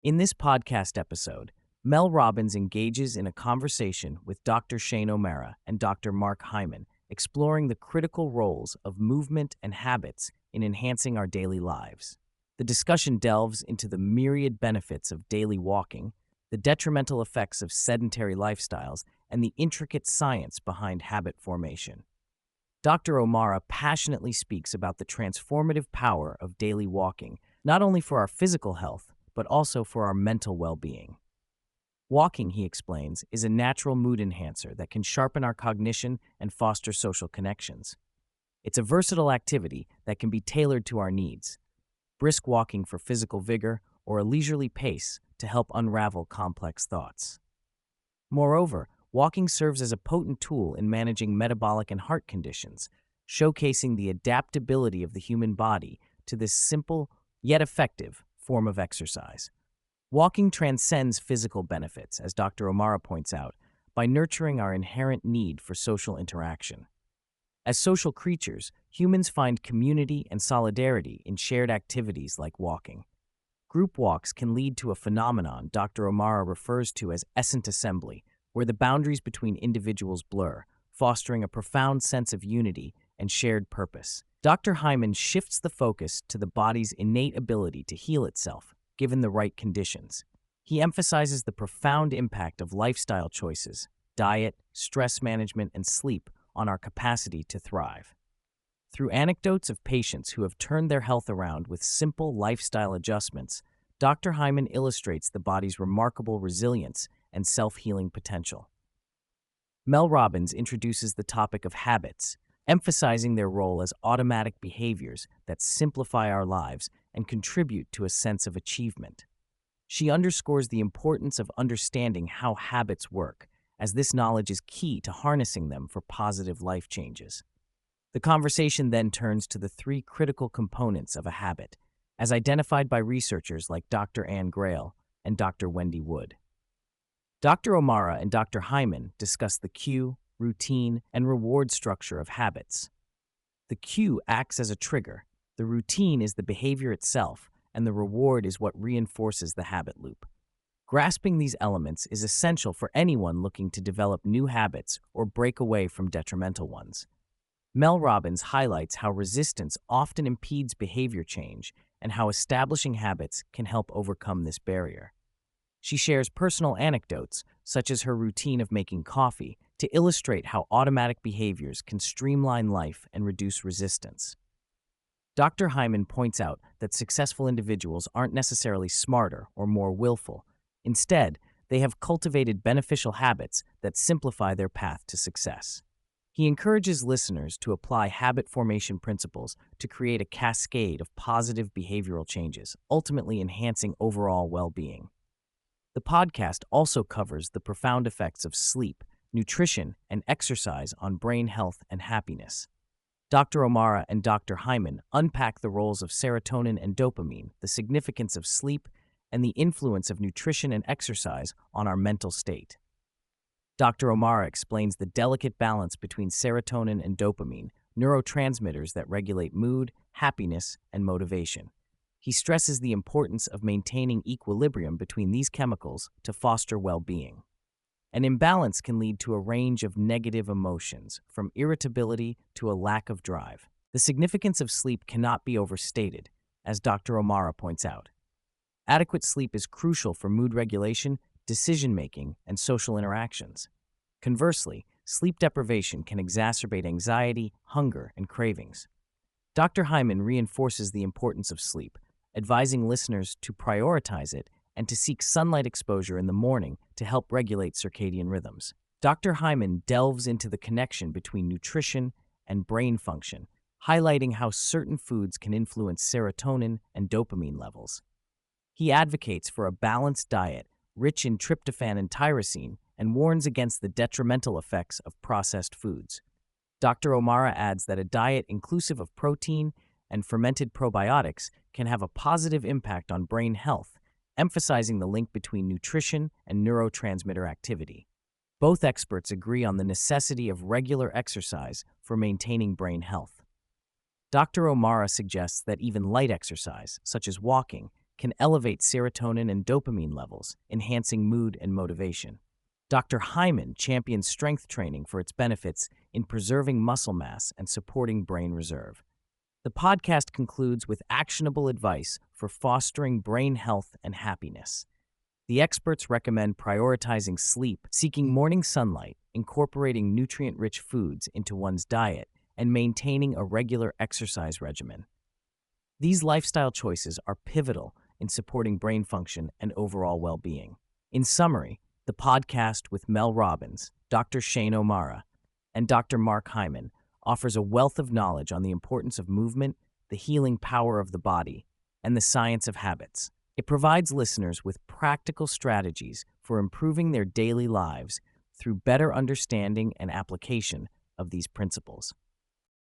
In this podcast episode, Mel Robbins engages in a conversation with Dr. Shane O'Mara and Dr. Mark Hyman, exploring the critical roles of movement and habits in enhancing our daily lives. The discussion delves into the myriad benefits of daily walking, the detrimental effects of sedentary lifestyles, and the intricate science behind habit formation. Dr. O'Mara passionately speaks about the transformative power of daily walking, not only for our physical health, but also for our mental well-being. Walking, he explains, is a natural mood enhancer that can sharpen our cognition and foster social connections. It's a versatile activity that can be tailored to our needs, brisk walking for physical vigor or a leisurely pace to help unravel complex thoughts. Moreover, walking serves as a potent tool in managing metabolic and heart conditions, showcasing the adaptability of the human body to this simple yet effective form of exercise. Walking transcends physical benefits, as Dr. O'Mara points out, by nurturing our inherent need for social interaction. As social creatures, humans find community and solidarity in shared activities like walking. Group walks can lead to a phenomenon Dr. O'Mara refers to as essent assembly, where the boundaries between individuals blur, fostering a profound sense of unity and shared purpose. Dr. Hyman shifts the focus to the body's innate ability to heal itself, given the right conditions. He emphasizes the profound impact of lifestyle choices, diet, stress management, and sleep on our capacity to thrive. Through anecdotes of patients who have turned their health around with simple lifestyle adjustments, Dr. Hyman illustrates the body's remarkable resilience and self-healing potential. Mel Robbins introduces the topic of habits, emphasizing their role as automatic behaviors that simplify our lives and contribute to a sense of achievement. She underscores the importance of understanding how habits work, as this knowledge is key to harnessing them for positive life changes. The conversation then turns to the three critical components of a habit, as identified by researchers like Dr. Ann Grail and Dr. Wendy Wood. Dr. O'Mara and Dr. Hyman discuss the cue, routine, and reward structure of habits. The cue acts as a trigger, the routine is the behavior itself, and the reward is what reinforces the habit loop. Grasping these elements is essential for anyone looking to develop new habits or break away from detrimental ones. Mel Robbins highlights how resistance often impedes behavior change and how establishing habits can help overcome this barrier. She shares personal anecdotes, such as her routine of making coffee, to illustrate how automatic behaviors can streamline life and reduce resistance. Dr. Hyman points out that successful individuals aren't necessarily smarter or more willful. Instead, they have cultivated beneficial habits that simplify their path to success. He encourages listeners to apply habit formation principles to create a cascade of positive behavioral changes, ultimately enhancing overall well-being. The podcast also covers the profound effects of sleep, nutrition, and exercise on brain health and happiness. Dr. O'Mara and Dr. Hyman unpack the roles of serotonin and dopamine, the significance of sleep, and the influence of nutrition and exercise on our mental state. Dr. O'Mara explains the delicate balance between serotonin and dopamine, neurotransmitters that regulate mood, happiness, and motivation. He stresses the importance of maintaining equilibrium between these chemicals to foster well-being. An imbalance can lead to a range of negative emotions, from irritability to a lack of drive. The significance of sleep cannot be overstated, as Dr. O'Mara points out. Adequate sleep is crucial for mood regulation, decision-making, and social interactions. Conversely, sleep deprivation can exacerbate anxiety, hunger, and cravings. Dr. Hyman reinforces the importance of sleep, advising listeners to prioritize it and to seek sunlight exposure in the morning to help regulate circadian rhythms. Dr. Hyman delves into the connection between nutrition and brain function, highlighting how certain foods can influence serotonin and dopamine levels. He advocates for a balanced diet rich in tryptophan and tyrosine and warns against the detrimental effects of processed foods. Dr. O'Mara adds that a diet inclusive of protein and fermented probiotics can have a positive impact on brain health, emphasizing the link between nutrition and neurotransmitter activity. Both experts agree on the necessity of regular exercise for maintaining brain health. Dr. O'Mara suggests that even light exercise, such as walking, can elevate serotonin and dopamine levels, enhancing mood and motivation. Dr. Hyman champions strength training for its benefits in preserving muscle mass and supporting brain reserve. The podcast concludes with actionable advice for fostering brain health and happiness. The experts recommend prioritizing sleep, seeking morning sunlight, incorporating nutrient-rich foods into one's diet, and maintaining a regular exercise regimen. These lifestyle choices are pivotal in supporting brain function and overall well-being. In summary, the podcast with Mel Robbins, Dr. Shane O'Mara, and Dr. Mark Hyman offers a wealth of knowledge on the importance of movement, the healing power of the body, and the science of habits. It provides listeners with practical strategies for improving their daily lives through better understanding and application of these principles.